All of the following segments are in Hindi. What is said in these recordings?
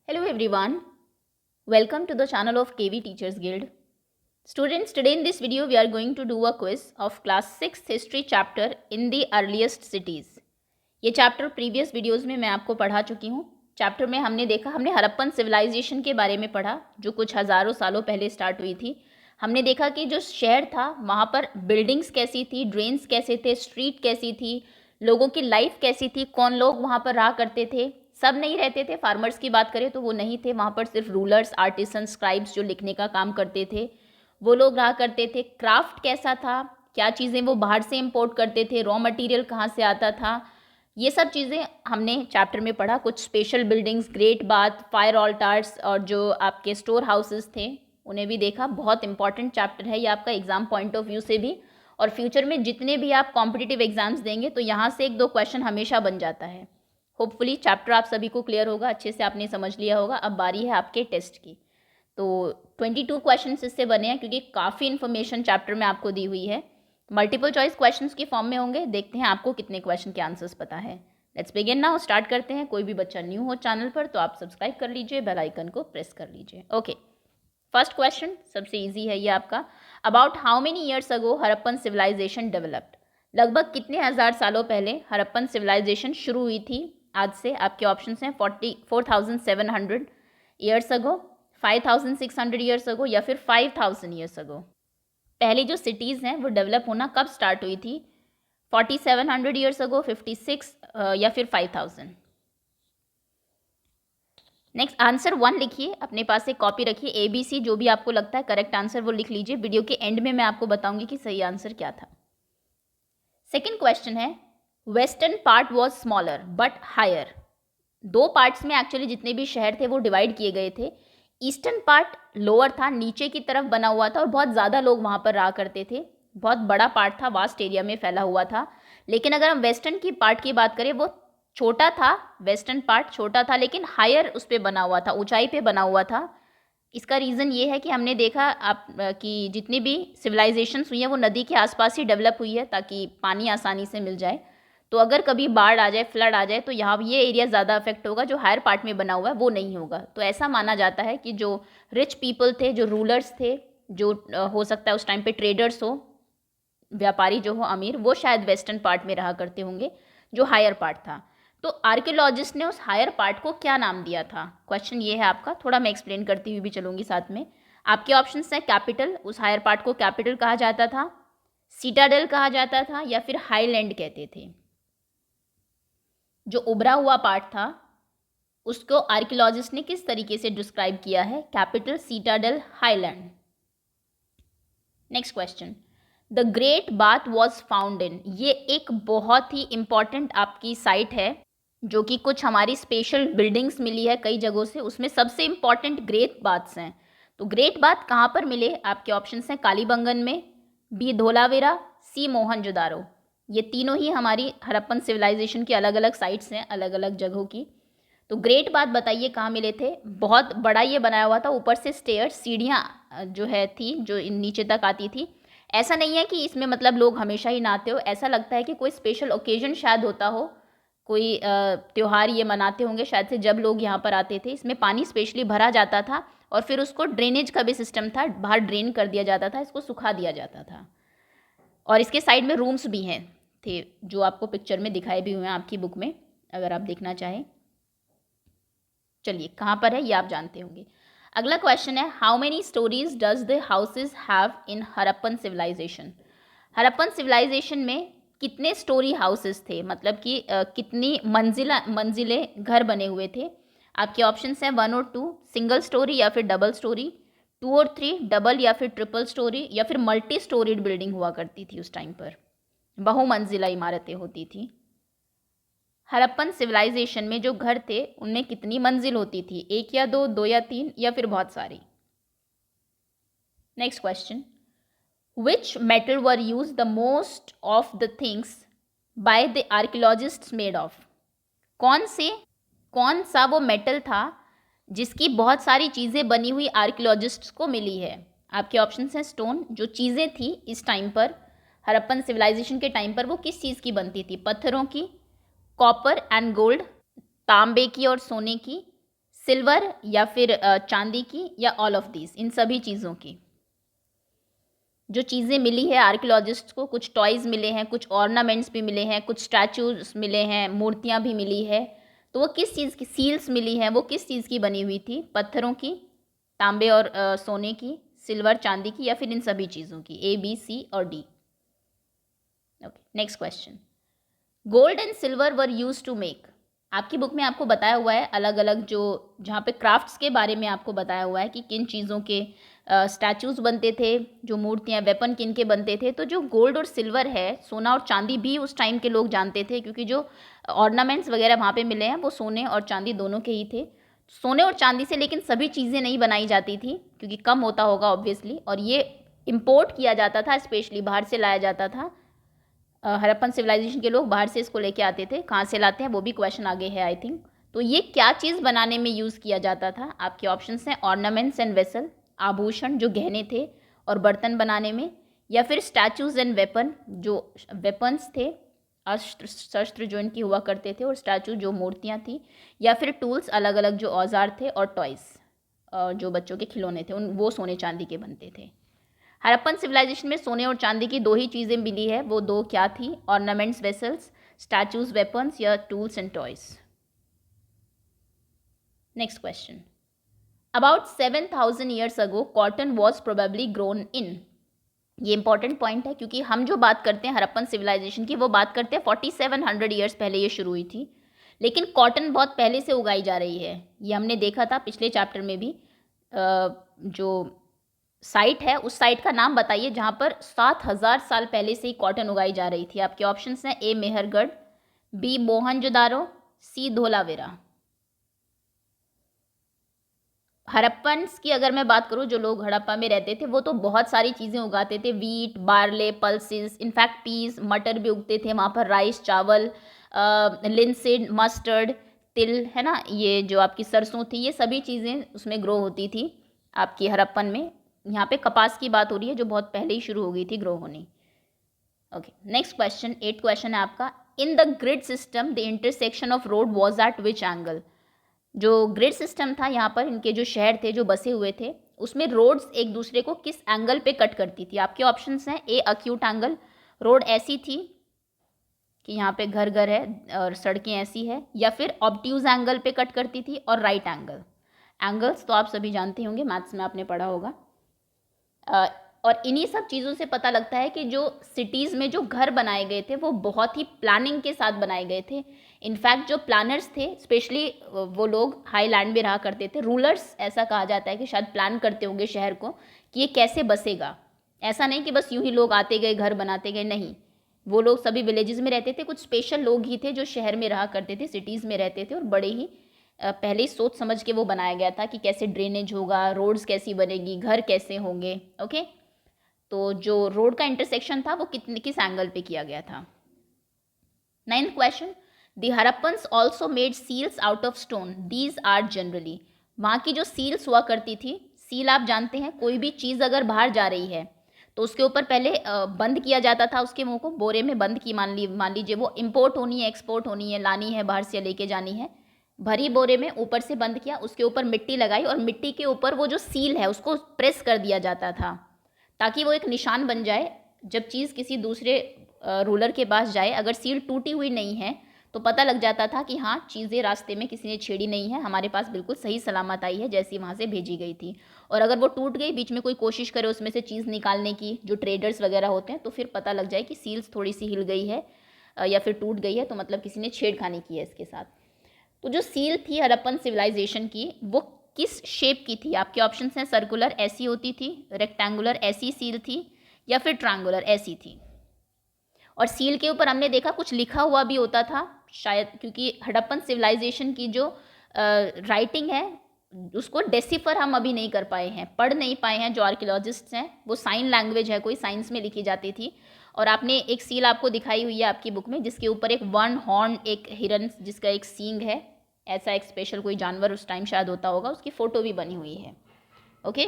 Hello everyone, welcome to the channel of KV Teachers Guild. Students, today in this video we are going to do a quiz of class 6th history chapter in the earliest cities. ये चैप्टर प्रीवियस वीडियोस में मैं आपको पढ़ा चुकी हूँ. चैप्टर में हमने हड़प्पन सिविलाइजेशन के बारे में पढ़ा जो कुछ हज़ारों सालों पहले स्टार्ट हुई थी. हमने देखा कि जो शहर था वहाँ पर बिल्डिंग्स कैसी थी, ड्रेन्स कैसे थे, स्ट्रीट कैसी थी, लोगों की लाइफ कैसी थी, कौन लोग वहाँ पर रहा करते थे. सब नहीं रहते थे. फार्मर्स की बात करें तो वो नहीं थे वहाँ पर, सिर्फ रूलर्स, आर्टिसन, स्क्राइब्स जो लिखने का काम करते थे वो लोग रहा करते थे. क्राफ्ट कैसा था, क्या चीज़ें वो बाहर से इम्पोर्ट करते थे, रॉ मटेरियल कहाँ से आता था, ये सब चीज़ें हमने चैप्टर में पढ़ा. कुछ special buildings, great bath, fire altars और जो आपके स्टोर हाउसेस थे उन्हें भी देखा. बहुत इंपॉर्टेंट चैप्टर है ये आपका एग्ज़ाम पॉइंट ऑफ व्यू से भी, और फ्यूचर में जितने भी आप कॉम्पिटिटिव एग्जाम्स देंगे तो यहाँ से एक दो क्वेश्चन हमेशा बन जाता है. होपफुली चैप्टर आप सभी को क्लियर होगा, अच्छे से आपने समझ लिया होगा. अब बारी है आपके टेस्ट की. तो 22 क्वेश्चंस इससे बने हैं क्योंकि काफ़ी इन्फॉर्मेशन चैप्टर में आपको दी हुई है. मल्टीपल चॉइस क्वेश्चंस की फॉर्म में होंगे. देखते हैं आपको कितने क्वेश्चन के आंसर्स पता है. Let's begin now. स्टार्ट करते हैं. कोई भी बच्चा न्यू हो चैनल पर तो आप सब्सक्राइब कर लीजिए, बेल आइकन को प्रेस कर लीजिए. ओके, फर्स्ट क्वेश्चन सबसे इजी है ये आपका. About how many years ago Harappan civilization developed. लगभग कितने हज़ार सालों पहले हड़प्पन सिविलाइजेशन शुरू हुई थी आज से. आपके ऑप्शंस हैं 4700 ईयर्स अगो, 5600 ईयर्स अगो या फिर 5000 ईयर्स अगो. पहली जो सिटीज़ हैं वो डेवलप होना कब स्टार्ट हुई थी? 4700 ईयर्स अगो, 56 या फिर 5000. नेक्स्ट आंसर 1 लिखिए, अपने पास एक कॉपी रखिए. ABC जो भी आपको लगता है करेक्ट आंसर वो लिख लीजिए. वीडियो के एंड में मैं आपको बताऊंगी कि सही आंसर क्या था. सेकेंड क्वेश्चन है, western part was smaller but higher. दो पार्ट्स में एक्चुअली जितने भी शहर थे वो डिवाइड किए गए थे. ईस्टर्न पार्ट लोअर था, नीचे की तरफ बना हुआ था और बहुत ज़्यादा लोग वहाँ पर रहा करते थे. बहुत बड़ा पार्ट था, वास्ट एरिया में फैला हुआ था. लेकिन अगर हम वेस्टर्न की पार्ट की बात करें वो छोटा था. वेस्टर्न पार्ट छोटा था लेकिन हायर उस पर बना हुआ था, ऊंचाई पे बना हुआ था. इसका रीज़न ये है कि हमने देखा कि जितनी भी सिविलाइजेशंस हुई हैं वो नदी के आसपास ही डेवलप हुई है ताकि पानी आसानी से मिल जाए. तो अगर कभी बाढ़ आ जाए, फ्लड आ जाए तो यहाँ ये एरिया ज़्यादा अफेक्ट होगा. जो हायर पार्ट में बना हुआ है वो नहीं होगा. तो ऐसा माना जाता है कि जो रिच पीपल थे, जो रूलर्स थे, जो हो सकता है उस टाइम पे ट्रेडर्स हो, व्यापारी जो हो अमीर, वो शायद वेस्टर्न पार्ट में रहा करते होंगे जो हायर पार्ट था. तो आर्कियोलॉजिस्ट ने उस हायर पार्ट को क्या नाम दिया था? क्वेश्चन ये है आपका. थोड़ा मैं एक्सप्लेन करती हुई भी चलूँगी साथ में. आपके ऑप्शंस हैं कैपिटल, उस हायर पार्ट को कैपिटल कहा जाता था, सीटाडेल कहा जाता था या फिर हाईलैंड कहते थे. जो उभरा हुआ पार्ट था उसको आर्कियोलॉजिस्ट ने किस तरीके से डिस्क्राइब किया है? Capital, citadel, highland. Next question, the great bath was found in. ये एक बहुत ही इंपॉर्टेंट आपकी साइट है जो कि कुछ हमारी स्पेशल बिल्डिंग्स मिली है कई जगहों से, उसमें सबसे इंपॉर्टेंट ग्रेट बाथ्स हैं. तो ग्रेट बाथ कहाँ पर मिले? आपके ऑप्शंस हैं कालीबंगन में, बी धोलावीरा, सी मोहनजोदारो. ये तीनों ही हमारी हड़प्पन सिविलाइजेशन की अलग अलग साइट्स हैं, अलग अलग जगहों की. तो ग्रेट बाथ बताइए कहाँ मिले थे? बहुत बड़ा ये बनाया हुआ था, ऊपर से स्टेयर, सीढ़ियाँ जो है थी जो नीचे तक आती थी. ऐसा नहीं है कि इसमें मतलब लोग हमेशा ही नहाते हो. ऐसा लगता है कि कोई स्पेशल ओकेजन शायद होता हो, कोई त्यौहार ये मनाते होंगे शायद से, जब लोग यहाँ पर आते थे. इसमें पानी स्पेशली भरा जाता था और फिर उसको ड्रेनेज का भी सिस्टम था, बाहर ड्रेन कर दिया जाता था, इसको सुखा दिया जाता था. और इसके साइड में रूम्स भी हैं थे जो आपको पिक्चर में दिखाए भी हुए हैं आपकी बुक में, अगर आप देखना चाहें. चलिए कहाँ पर है ये आप जानते होंगे. अगला क्वेश्चन है, how many stories does the houses have in Harappan civilization. Harappan civilization में कितने स्टोरी हाउसेस थे, मतलब कि कितनी मंजिलें घर बने हुए थे? आपके ऑप्शंस हैं 1 और 2, सिंगल स्टोरी या फिर डबल स्टोरी, 2 और 3, डबल या फिर ट्रिपल स्टोरी या फिर मल्टी स्टोरीड बिल्डिंग हुआ करती थी उस टाइम पर, बहुमंजिला इमारतें होती थी. हड़प्पन सिविलाइजेशन में जो घर थे उनमें कितनी मंजिल होती थी? 1 या 2, 2 या 3 या फिर बहुत सारी? Next question, which metal were use the most of the things by the archaeologists made of. कौन सा वो मेटल था जिसकी बहुत सारी चीज़ें बनी हुई आर्कियोलॉजिस्ट्स को मिली है? आपके ऑप्शंस हैं स्टोन. जो चीज़ें थी इस टाइम पर, हड़प्पन सिविलाइजेशन के टाइम पर, वो किस चीज़ की बनती थी? पत्थरों की, कॉपर एंड गोल्ड, तांबे की और सोने की, सिल्वर या फिर चांदी की, या ऑल ऑफ दीज, इन सभी चीज़ों की। जो चीज़ें मिली है आर्कियोलॉजिस्ट को, कुछ टॉयज़ मिले हैं, कुछ ऑर्नामेंट्स भी मिले हैं, कुछ स्टैचूज मिले हैं, मूर्तियाँ भी मिली है, तो वो किस चीज़ की, सील्स मिली हैं, वो किस चीज़ की बनी हुई थी? पत्थरों की, तांबे और सोने की, सिल्वर चांदी की, या फिर इन सभी चीज़ों की? ए, बी, सी और D. Okay, next question. Gold and silver were use to make, आपकी बुक में आपको बताया हुआ है अलग अलग, जो जहाँ पे क्राफ्ट्स के बारे में आपको बताया हुआ है कि किन चीज़ों के स्टैचूज बनते थे, जो मूर्तियाँ, वेपन किन के बनते थे। तो जो गोल्ड और सिल्वर है, सोना और चांदी भी उस टाइम के लोग जानते थे, क्योंकि जो ऑर्नामेंट्स वगैरह वहाँ पे मिले हैं वो सोने और चांदी दोनों के ही थे। सोने और चांदी से लेकिन सभी चीज़ें नहीं बनाई जाती थी, क्योंकि कम होता होगा ऑब्वियसली, और ये इम्पोर्ट किया जाता था, स्पेशली बाहर से लाया जाता था। हड़प्पन सिविलाइजेशन के लोग बाहर से इसको लेके आते थे। कहाँ से लाते हैं वो भी क्वेश्चन आगे है आई थिंक। तो ये क्या चीज़ बनाने में यूज़ किया जाता था? आपके ऑप्शंस हैं ऑर्नामेंट्स एंड वेसल, आभूषण जो गहने थे और बर्तन बनाने में, या फिर स्टैचूज एंड वेपन, जो वेपन्स थे, अस्त्र शस्त्र जो इनकी हुआ करते थे, और स्टैचू जो मूर्तियाँ थी, या फिर टूल्स अलग अलग जो औजार थे, और टॉयज़ जो बच्चों के खिलौने थे, उन वो सोने चांदी के बनते थे। हड़प्पन सिविलाइजेशन में सोने और चांदी की दो ही चीज़ें मिली है, वो दो क्या थी? ऑर्नामेंट्स, वेसल्स, स्टैचूज, वेपन्स, या tools and toys. Next question. About 7,000 years ago cotton was probably grown in, ये इंपॉर्टेंट पॉइंट है, क्योंकि हम जो बात करते हैं हड़प्पन सिविलाइजेशन की, वो बात करते हैं 4700 ईयर्स पहले ये शुरू हुई थी, लेकिन कॉटन बहुत पहले से उगाई जा रही है। ये हमने देखा था पिछले चैप्टर में भी। जो साइट है, उस साइट का नाम बताइए जहाँ पर 7,000 साल पहले से ही कॉटन उगाई जा रही थी। आपके ऑप्शंस हैं ए मेहरगढ़, बी मोहनजोदारो, सी धोलावीरा। हड़प्पन्स की अगर मैं बात करूँ, जो लोग हड़प्पा में रहते थे वो तो बहुत सारी चीज़ें उगाते थे, wheat, barley, pulses, in fact peas, मटर भी उगते थे वहाँ पर, राइस, चावल, लिनसीड, मस्टर्ड, तिल, है ना, ये जो आपकी सरसों थी, ये सभी चीज़ें उसमें ग्रो होती थी आपकी हड़प्पन में। यहाँ पे कपास की बात हो रही है जो बहुत पहले ही शुरू हो गई थी ग्रो होनी। ओके, नेक्स्ट क्वेश्चन, 8 क्वेश्चन है आपका। In the grid system the intersection of road was at which angle, जो ग्रिड सिस्टम था यहाँ पर, इनके जो शहर थे जो बसे हुए थे, उसमें रोड्स एक दूसरे को किस एंगल पे कट करती थी? आपके ऑप्शंस हैं ए अक्यूट एंगल, रोड ऐसी थी कि यहाँ पे घर घर है और सड़कें ऐसी है, या फिर ऑब्ट्यूज एंगल पे कट करती थी, और राइट एंगल। एंगल्स तो आप सभी जानते होंगे, मैथ्स में आपने पढ़ा होगा। और इन्हीं सब चीज़ों से पता लगता है कि जो सिटीज़ में जो घर बनाए गए थे वो बहुत ही प्लानिंग के साथ बनाए गए थे। इनफैक्ट जो प्लानर्स थे, स्पेशली वो लोग हाई लैंड में रहा करते थे, रूलर्स ऐसा कहा जाता है कि शायद प्लान करते होंगे शहर को कि ये कैसे बसेगा। ऐसा नहीं कि बस यूं ही लोग आते गए घर बनाते गए, नहीं, वो लोग सभी विलेजेस में रहते थे। कुछ स्पेशल लोग ही थे जो शहर में रहा करते थे, सिटीज़ में रहते थे, और बड़े ही पहले ही सोच समझ के वो बनाया गया था कि कैसे ड्रेनेज होगा, रोड्स कैसी बनेगी, घर कैसे होंगे। ओके, तो जो रोड का इंटरसेक्शन था वो किस एंगल पे किया गया था? 9th question. The Harappans also made seals out of stone, these are generally, वहाँ की जो सील्स हुआ करती थी, सील आप जानते हैं, कोई भी चीज़ अगर बाहर जा रही है तो उसके ऊपर पहले बंद किया जाता था, उसके मुंह को बोरे में बंद की, मान लीजिए वो इम्पोर्ट होनी है, एक्सपोर्ट होनी है, लानी है बाहर से, लेके जानी है, भरी बोरे में ऊपर से बंद किया, उसके ऊपर मिट्टी लगाई, और मिट्टी के ऊपर वो जो सील है उसको प्रेस कर दिया जाता था, ताकि वो एक निशान बन जाए। जब चीज़ किसी दूसरे रूलर के पास जाए, अगर सील टूटी हुई नहीं है तो पता लग जाता था कि हाँ, चीज़ें रास्ते में किसी ने छेड़ी नहीं है, हमारे पास बिल्कुल सही सलामत आई है जैसी वहाँ से भेजी गई थी। और अगर वो टूट गई, बीच में कोई कोशिश करे उसमें से चीज़ निकालने की, जो ट्रेडर्स वगैरह होते हैं, तो फिर पता लग जाए कि सील्स थोड़ी सी हिल गई है या फिर टूट गई है, तो मतलब किसी ने छेड़खानी की है इसके साथ। तो जो सील थी हड़प्पन सिविलाइजेशन की, वो किस शेप की थी? आपके ऑप्शंस हैं सर्कुलर ऐसी होती थी, रेक्टेंगुलर ऐसी सील थी, या फिर ट्रायंगुलर ऐसी थी। और सील के ऊपर हमने देखा कुछ लिखा हुआ भी होता था शायद, क्योंकि हड़प्पन सिविलाइजेशन की जो राइटिंग है उसको डेसिफर हम अभी नहीं कर पाए हैं, पढ़ नहीं पाए हैं जो आर्कियोलॉजिस्ट्स हैं। वो साइन लैंग्वेज है, कोई साइंस में लिखी जाती थी। और आपने एक सील आपको दिखाई हुई है आपकी बुक में, जिसके ऊपर एक वन हॉर्न, एक हिरन जिसका एक सींग है, ऐसा एक स्पेशल कोई जानवर उस टाइम शायद होता होगा, उसकी फ़ोटो भी बनी हुई है। ओके,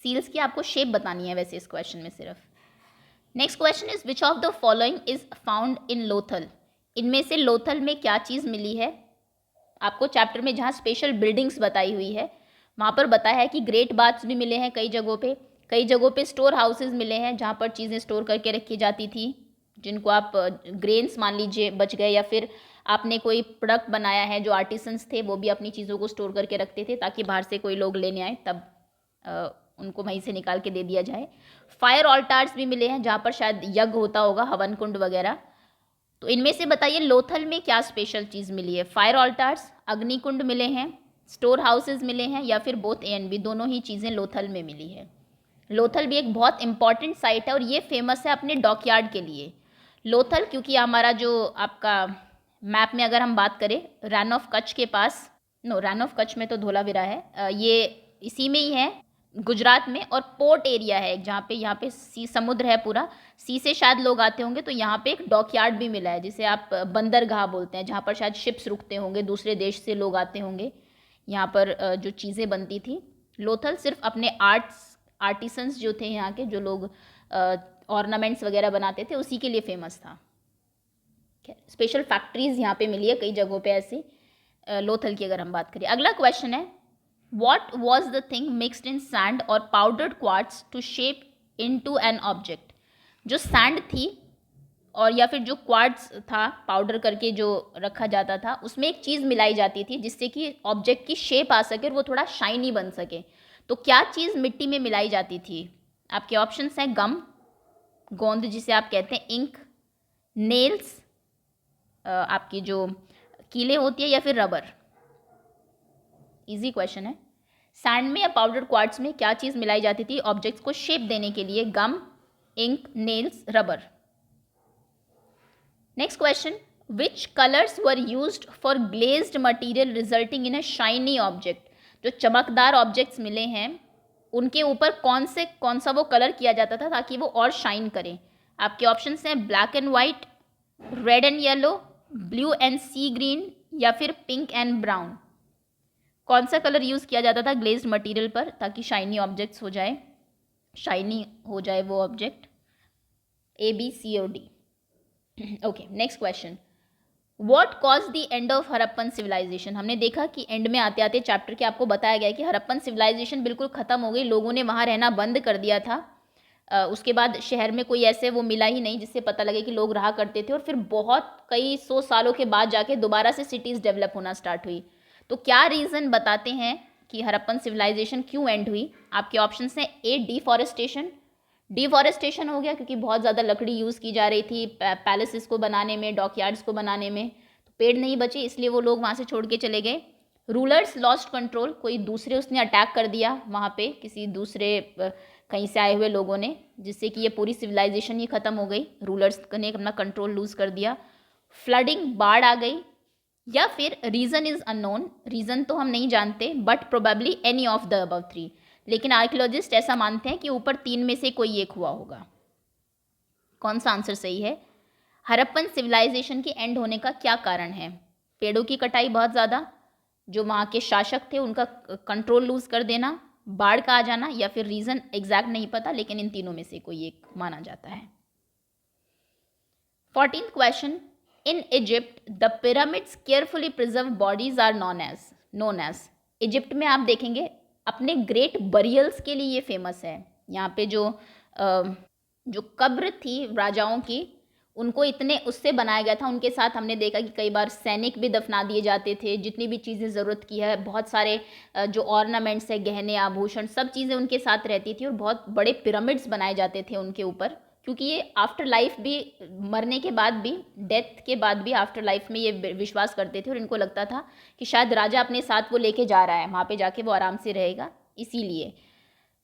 सील्स की आपको शेप बतानी है वैसे इस क्वेश्चन में सिर्फ। Next question is which of the following is found in Lothal, इनमें से लोथल में क्या चीज़ मिली है? आपको चैप्टर में जहाँ स्पेशल बिल्डिंग्स बताई हुई है वहाँ पर बताया है कि ग्रेट बाथ्स भी मिले हैं कई जगहों पे स्टोर हाउसेज मिले हैं जहाँ पर चीज़ें स्टोर करके रखी जाती थी, जिनको आप ग्रेन्स मान लीजिए बच गए, या फिर आपने कोई प्रोडक्ट बनाया है, जो आर्टिसंस थे वो भी अपनी चीज़ों को स्टोर करके रखते थे ताकि बाहर से कोई लोग लेने आए तब उनको वहीं से निकाल के दे दिया जाए। फायर ऑल्टार्स भी मिले हैं जहाँ पर शायद यज्ञ होता होगा, हवन कुंड वगैरह। तो इनमें से बताइए लोथल में क्या स्पेशल चीज़ मिली है? फायर ऑल्टार्स, अग्निकुंड मिले हैं, स्टोर हाउसेज मिले हैं, या फिर बोथ ए एंड बी, दोनों ही चीज़ें लोथल में मिली है। लोथल भी एक बहुत इंपॉर्टेंट साइट है और ये फेमस है अपने डॉकयार्ड के लिए। लोथल क्योंकि हमारा जो आपका मैप में अगर हम बात करें, रन ऑफ कच्छ के पास, रन ऑफ कच्छ में तो धोलावीरा है, ये इसी में ही है गुजरात में, और पोर्ट एरिया है जहाँ पे यहाँ पे सी समुद्र है पूरा, सी से शायद लोग आते होंगे, तो यहाँ पे एक डॉकयार्ड भी मिला है जिसे आप बंदरगाह बोलते हैं, जहाँ पर शायद शिप्स रुकते होंगे, दूसरे देश से लोग आते होंगे यहाँ पर जो चीज़ें बनती थी। लोथल सिर्फ अपने आर्टिसंस जो थे यहाँ के, जो लोग ऑर्नामेंट्स वगैरह बनाते थे, उसी के लिए फेमस था। स्पेशल फैक्ट्रीज यहाँ पे मिली है कई जगहों पे ऐसी, लोथल की अगर हम बात करें। अगला क्वेश्चन है, what was the thing mixed in sand और powdered quartz to shape into an object? जो सैंड थी और या फिर जो क्वार्ट्स था पाउडर करके जो रखा जाता था, उसमें एक चीज़ मिलाई जाती थी जिससे कि ऑब्जेक्ट की शेप आ सके और वो थोड़ा शाइनी बन सके। तो क्या चीज़ मिट्टी में मिलाई जाती थी? आपके ऑप्शंस हैं गम, गोंद जिसे आप कहते हैं, इंक, नेल्स, आपकी जो कीलें होती है, या फिर रबर। इजी क्वेश्चन है। सैंड में या पाउडर क्वार्ट्स में क्या चीज़ मिलाई जाती थी ऑब्जेक्ट्स को शेप देने के लिए? Gum, ink, nails, rubber. Next question, which colours were used for glazed material resulting in a shiny object? जो चमकदार ऑब्जेक्ट्स मिले हैं उनके ऊपर कौन सा वो कलर किया जाता था ताकि वो और शाइन करें? आपके ऑप्शंस हैं black and white, red and yellow, blue and sea green, या फिर पिंक एंड ब्राउन। कौन सा कलर यूज़ किया जाता था ग्लेज्ड मटेरियल पर ताकि शाइनी ऑब्जेक्ट्स हो जाए, शाइनी हो जाए वो ऑब्जेक्ट? ए, बी, सी और D. Okay, next question, what cause the end of Harappan civilization? हमने देखा कि एंड में आते आते चैप्टर के आपको बताया गया कि हड़प्पन सिविलाइजेशन बिल्कुल ख़त्म हो गई, लोगों ने वहाँ रहना बंद कर दिया था। उसके बाद शहर में कोई ऐसे वो मिला ही नहीं जिससे पता लगे कि लोग रहा करते थे, और फिर बहुत कई 100 सालों के बाद जाके दोबारा से सिटीज़ डेवलप होना स्टार्ट हुई। तो क्या रीज़न बताते हैं कि हड़प्पन सिविलाइजेशन क्यों एंड हुई? आपके ऑप्शंस हैं ए, डिफॉरेस्टेशन हो गया क्योंकि बहुत ज़्यादा लकड़ी यूज़ की जा रही थी पैलेसेस को बनाने में, डॉकयार्ड्स को बनाने में, तो पेड़ नहीं बचे इसलिए वो लोग वहाँ से छोड़ के चले गए। रूलर्स लॉस्ट कंट्रोल, कोई दूसरे उसने अटैक कर दिया वहाँ पे, किसी दूसरे कहीं से आए हुए लोगों ने, जिससे कि ये पूरी सिविलाइजेशन ही ख़त्म हो गई, रूलर्स ने अपना कंट्रोल लूज़ कर दिया। फ्लडिंग, बाढ़ आ गई, या फिर रीज़न इज़ अननोन, रीज़न तो हम नहीं जानते, but probably any of the above 3, लेकिन आर्कियोलॉजिस्ट ऐसा मानते हैं कि ऊपर 3 में से कोई एक हुआ होगा। कौन सा आंसर सही है? हड़प्पन सिविलाइजेशन के एंड होने का क्या कारण है? पेड़ों की कटाई बहुत ज़्यादा, जो वहाँ के शासक थे उनका कंट्रोल लूज कर देना, बाढ़ का आ जाना, या फिर रीज़न एग्जैक्ट नहीं पता लेकिन इन तीनों में से कोई एक माना जाता है। 14th question, in Egypt the pyramids carefully preserve bodies are known as. Egypt में आप देखेंगे अपने ग्रेट बरियल्स के लिए ये फेमस है। यहाँ पे जो कब्र थी राजाओं की, उनको इतने उससे बनाया गया था, उनके साथ हमने देखा कि कई बार सैनिक भी दफना दिए जाते थे, जितनी भी चीज़ें ज़रूरत की है, बहुत सारे जो ऑर्नामेंट्स है, गहने आभूषण, सब चीज़ें उनके साथ रहती थी, और बहुत बड़े पिरामिड्स बनाए जाते थे उनके ऊपर, क्योंकि ये आफ्टर लाइफ भी, मरने के बाद भी, डेथ के बाद भी आफ्टर लाइफ में ये विश्वास करते थे, और इनको लगता था कि शायद राजा अपने साथ वो लेके जा रहा है, वहाँ पे जाके वो आराम से रहेगा, इसीलिए।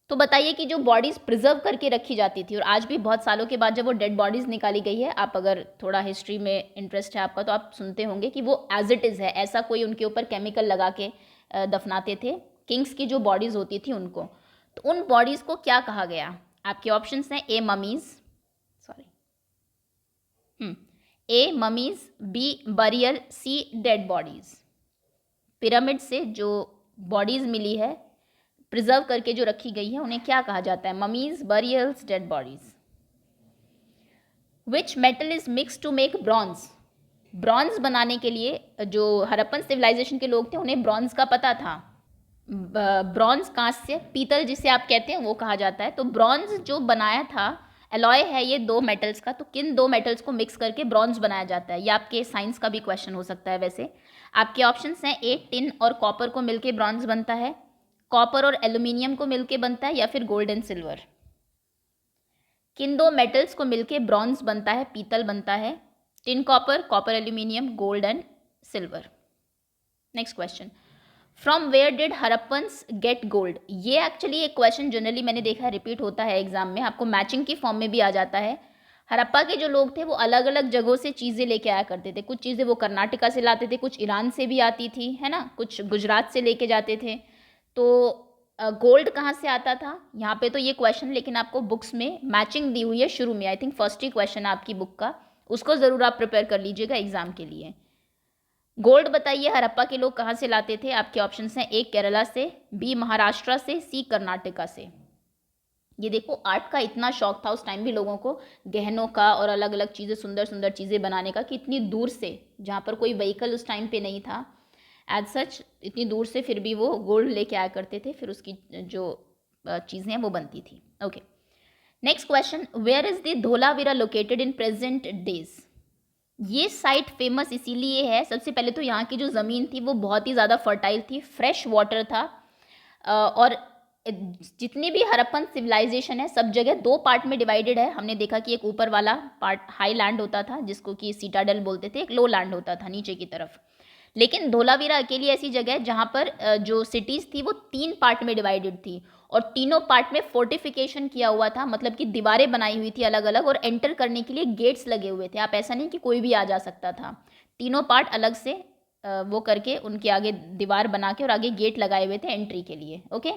तो बताइए कि जो बॉडीज़ प्रिजर्व करके रखी जाती थी, और आज भी बहुत सालों के बाद जब वो डेड बॉडीज़ निकाली गई है, आप अगर थोड़ा हिस्ट्री में इंटरेस्ट है आपका तो आप सुनते होंगे कि वो एज इट इज़ है, ऐसा कोई उनके ऊपर केमिकल लगा के दफनाते थे, किंग्स की जो बॉडीज़ होती थी उनको। तो उन बॉडीज़ को क्या कहा गया? आपके ऑप्शंस हैं ए ममीज़, ए ममीज़, बी बरियल, सी डेड बॉडीज़। पिरामिड से जो बॉडीज़ मिली है प्रिजर्व करके जो रखी गई है उन्हें क्या कहा जाता है? Mummies, burials, dead bodies. Which metal is mix to make bronze? Bronze बनाने के लिए जो हड़प्पन सिविलाइजेशन के लोग थे उन्हें ब्रॉन्ज का पता था। ब्रॉन्ज, कांस्य, पीतल जिसे आप कहते हैं वो कहा जाता है। तो ब्रॉन्ज जो बनाया था, एलॉय है ये दो मेटल्स का, तो किन दो मेटल्स को मिक्स करके ब्रॉन्ज बनाया जाता है? ये आपके साइंस का भी क्वेश्चन हो सकता है। वैसे आपके ऑप्शंस हैं, ए टिन और कॉपर को मिलके ब्रॉन्ज बनता है, कॉपर और एल्यूमिनियम को मिलके बनता है, या फिर गोल्ड एंड सिल्वर। किन दो मेटल्स को मिलके ब्रॉन्ज बनता है, पीतल बनता है? Tin copper, copper aluminium, gold and silver. Next question, from where did Harappans get gold? ये एक्चुअली एक क्वेश्चन जनरली मैंने देखा है रिपीट होता है एग्जाम में, आपको मैचिंग की फॉर्म में भी आ जाता है। हड़प्पा के जो लोग थे वो अलग अलग जगहों से चीज़ें लेके आया करते थे। कुछ चीज़ें वो कर्नाटका से लाते थे, कुछ ईरान से भी आती थी, है ना, कुछ गुजरात से लेके जाते थे। तो गोल्ड कहाँ से आता था यहाँ पे? तो ये क्वेश्चन लेकिन आपको बुक्स में मैचिंग दी हुई है शुरू में, I think first he question है आपकी बुक का, उसको ज़रूर आप प्रिपेयर कर लीजिएगा एग्जाम के लिए। गोल्ड बताइए हड़प्पा के लोग कहाँ से लाते थे? आपके ऑप्शंस हैं, ए केरला से, बी महाराष्ट्र से, सी कर्नाटका से। ये देखो, आर्ट का इतना शौक था उस टाइम भी लोगों को, गहनों का और अलग अलग चीज़ें, सुंदर सुंदर चीज़ें बनाने का, कि इतनी दूर से, जहाँ पर कोई व्हीकल उस टाइम पे नहीं था एज सच, इतनी दूर से फिर भी वो गोल्ड लेके आया करते थे, फिर उसकी जो चीज़ें हैं वो बनती थी। Okay, next question, where is the Dholavira located in present days? ये साइट फेमस इसीलिए है, सबसे पहले तो यहाँ की जो ज़मीन थी वो बहुत ही ज़्यादा फर्टाइल थी, फ्रेश वाटर था, और जितनी भी हड़प्पन सिविलाइजेशन है सब जगह दो पार्ट में डिवाइडेड है। हमने देखा कि एक ऊपर वाला पार्ट हाई लैंड होता था जिसको कि सीटाडेल बोलते थे, एक लो लैंड होता था नीचे की तरफ। लेकिन धोलावीरा अकेली ऐसी जगह है जहाँ पर जो सिटीज़ थी वो तीन पार्ट में डिवाइडेड थी, और तीनों पार्ट में फोर्टिफिकेशन किया हुआ था, मतलब कि दीवारें बनाई हुई थी अलग अलग, और एंटर करने के लिए गेट्स लगे हुए थे। आप ऐसा नहीं कि कोई भी आ जा सकता था, तीनों पार्ट अलग से वो करके उनके आगे दीवार बना के और आगे गेट लगाए हुए थे एंट्री के लिए। ओके,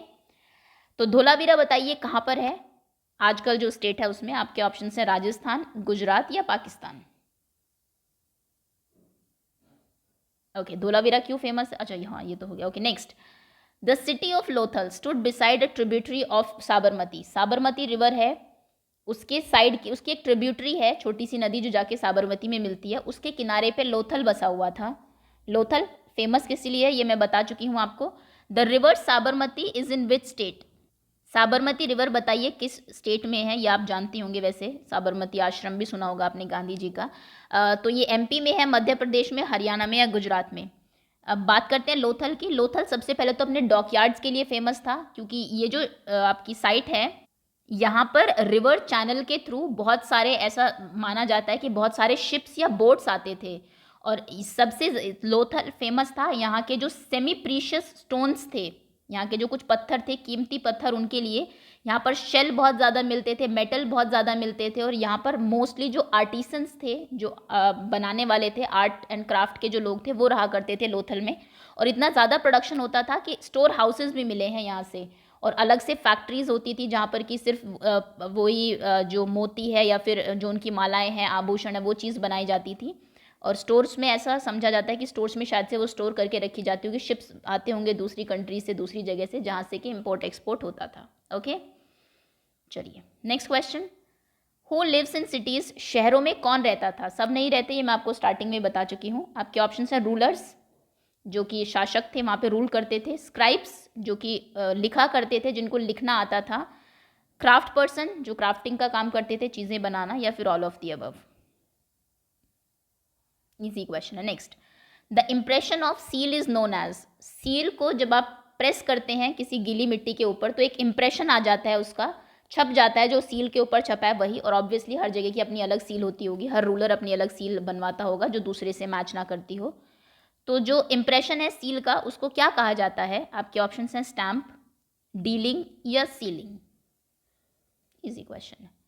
तो धोलावीरा बताइए कहाँ पर है आजकल जो स्टेट है उसमें? आपके ऑप्शन है राजस्थान, गुजरात या पाकिस्तान। ओके, धोलावीरा क्यों फेमस है? अच्छा हाँ, ये तो हो गया। Okay, next, the city of Lothal stood beside a tributary of Sabarmati. Sabarmati river है, उसके साइड की, उसकी एक ट्रिब्यूटरी है, छोटी सी नदी जो जाके साबरमती में मिलती है, उसके किनारे पे लोथल बसा हुआ था। लोथल फेमस किस लिए है ये मैं बता चुकी हूँ आपको। The river Sabarmati is in which state? Sabarmati river बताइए किस स्टेट में है? ये आप जानती होंगे, वैसे साबरमती आश्रम भी सुना होगा आपने गांधी जी का। तो ये एमपी में है, मध्य प्रदेश में, हरियाणा में या गुजरात में? अब बात करते हैं लोथल की। लोथल सबसे पहले तो अपने डॉकयार्ड्स के लिए फेमस था, क्योंकि ये जो आपकी साइट है यहाँ पर रिवर चैनल के थ्रू बहुत सारे, ऐसा माना जाता है कि बहुत सारे शिप्स या बोट्स आते थे, और सबसे लोथल फेमस था यहाँ के जो सेमी प्रीशियस स्टोन्स थे, यहाँ के जो कुछ पत्थर थे, कीमती पत्थर, उनके लिए यहाँ पर शेल बहुत ज़्यादा मिलते थे, मेटल बहुत ज़्यादा मिलते थे, और यहाँ पर मोस्टली जो आर्टिसंस थे, जो बनाने वाले थे, आर्ट एंड क्राफ्ट के जो लोग थे वो रहा करते थे लोथल में, और इतना ज़्यादा प्रोडक्शन होता था कि स्टोर हाउसेज भी मिले हैं यहाँ से, और अलग से फैक्ट्रीज होती थी जहाँ पर कि सिर्फ वही जो मोती है या फिर जो उनकी मालाएं हैं, आभूषण है, वो चीज़ बनाई जाती थी। और स्टोर्स में ऐसा समझा जाता है कि स्टोर्स में शायद से वो स्टोर करके रखी जाती होगी, शिप्स आते होंगे दूसरी कंट्री से, दूसरी जगह से, जहाँ से कि इम्पोर्ट एक्सपोर्ट होता था। ओके, चलिए next question, who lives in cities? शहरों में कौन रहता था? सब नहीं रहते, ये मैं आपको स्टार्टिंग में बता चुकी हूँ। आपके ऑप्शन है रूलर्स, जो कि शासक थे, वहाँ पे रूल करते थे, स्क्राइब्स जो कि लिखा करते थे, जिनको लिखना आता था, क्राफ्ट पर्सन जो क्राफ्टिंग का काम करते थे, चीज़ें बनाना, या फिर all of the above. Easy question है। Next, the impression of seal is known as? Seal को जब आप प्रेस करते हैं किसी गीली मिट्टी के ऊपर तो एक इम्प्रेशन आ जाता है, उसका छप जाता है, जो सील के ऊपर छपा है वही, और ऑब्वियसली हर जगह की अपनी अलग सील होती होगी, हर रूलर अपनी अलग सील बनवाता होगा जो दूसरे से मैच ना करती हो। तो जो इम्प्रेशन है सील का, उसको क्या कहा जाता है? आपके ऑप्शन हैं स्टैम्प, डीलिंग या सीलिंग। इजी क्वेश्चन है।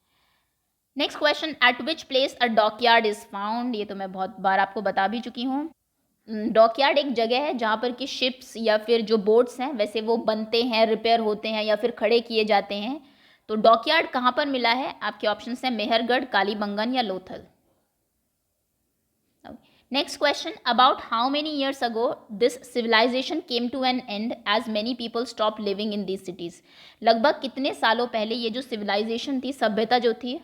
Next question, eight which place a dockyard is found? ये तो मैं बहुत बार आपको बता भी चुकी हूँ। डॉकयार्ड एक जगह है जहाँ पर कि शिप्स या फिर जो बोट्स हैं वैसे वो बनते हैं, रिपेयर होते हैं या फिर खड़े किए जाते हैं। तो डॉकयार्ड कहाँ पर मिला है? आपके ऑप्शन हैं मेहरगढ़, कालीबंगन या Lothal. Next question, about how many years ago this civilization came to an end as many people stop living in these cities? लगभग कितने सालों पहले ये जो सिविलाइजेशन थी, सभ्यता जो थी,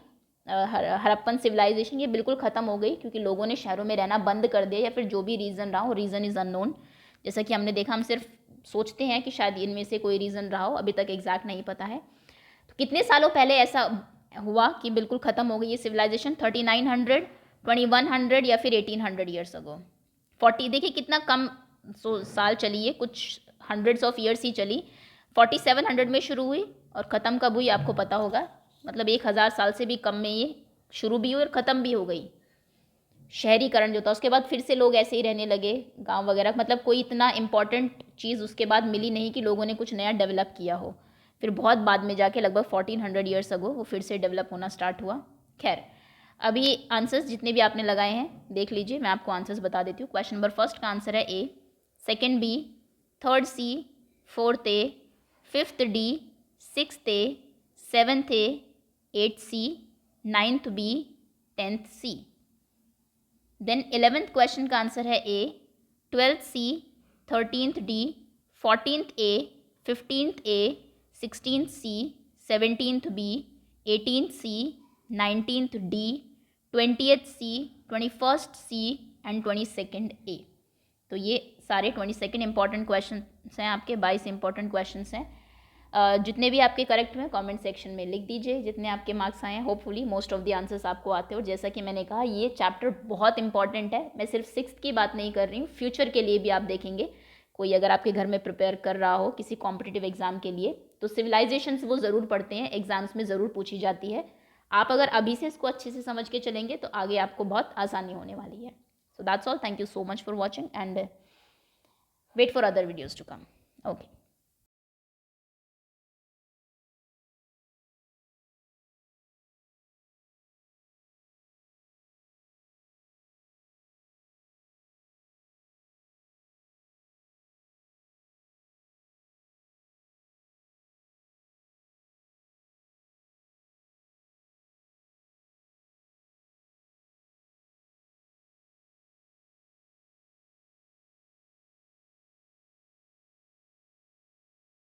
हड़प्पन सिविलाइजेशन ये बिल्कुल ख़त्म हो गई क्योंकि लोगों ने शहरों में रहना बंद कर दिया, या फिर जो भी रीज़न रहा हो, रीज़न इज़ अननोन। जैसा कि हमने देखा, हम सिर्फ सोचते हैं कि शायद इनमें से कोई रीज़न रहा हो, अभी तक एग्जैक्ट नहीं पता है। तो कितने सालों पहले ऐसा हुआ कि बिल्कुल ख़त्म हो गई ये सिविलाइजेशन? 3900, 2100 या फिर 1800 ईयर्स अगो। 40, देखिए कितना कम साल चली है, कुछ हंड्रेड्स ऑफ ईयर्स ही चली। 4700 में शुरू हुई और ख़त्म कब हुई आपको पता होगा, मतलब 1000 साल से भी कम में ये शुरू भी हुई और ख़त्म भी हो गई। शहरीकरण जो था, उसके बाद फिर से लोग ऐसे ही रहने लगे गांव वगैरह, मतलब कोई इतना इम्पॉर्टेंट चीज़ उसके बाद मिली नहीं कि लोगों ने कुछ नया डेवलप किया हो। फिर बहुत बाद में जाके लगभग 1400 ईयर्स अगो वो फिर से डेवलप होना स्टार्ट हुआ। खैर, अभी आंसर्स जितने भी आपने लगाए हैं देख लीजिए, मैं आपको आंसर्स बता देती हूँ। क्वेश्चन नंबर फर्स्ट का आंसर है A, second B, third C, fourth A, fifth D, sixth A, seventh A, eighth C, ninth B, 10th C. Then 11th question का आंसर है A, 12th C, 13th D, 14th A, 15th A, 16th C, 17th B, 18th C, 19th D, 20th C, 21st C and 22nd A. तो ये सारे 22nd इंपॉर्टेंट क्वेश्चन हैं आपके, 22 इंपॉर्टेंट क्वेश्चन हैं। जितने भी आपके करेक्ट हुए कमेंट सेक्शन में लिख दीजिए, जितने आपके मार्क्स आए हैं। Hopefully most of the answers आपको आते हो। जैसा कि मैंने कहा, ये चैप्टर बहुत इंपॉर्टेंट है। मैं सिर्फ 6th की बात नहीं कर रही हूँ, फ्यूचर के लिए भी आप देखेंगे, कोई अगर आपके घर में प्रिपेयर कर रहा हो किसी कॉम्पिटिटिव एग्जाम के लिए, तो सिविलाइजेशंस वो ज़रूर पढ़ते हैं, एग्जाम्स में ज़रूर पूछी जाती है। आप अगर अभी से इसको अच्छे से समझ के चलेंगे तो आगे आपको बहुत आसानी होने वाली है। So that's all, thank you so much for watching and wait for other videos to come. Okay.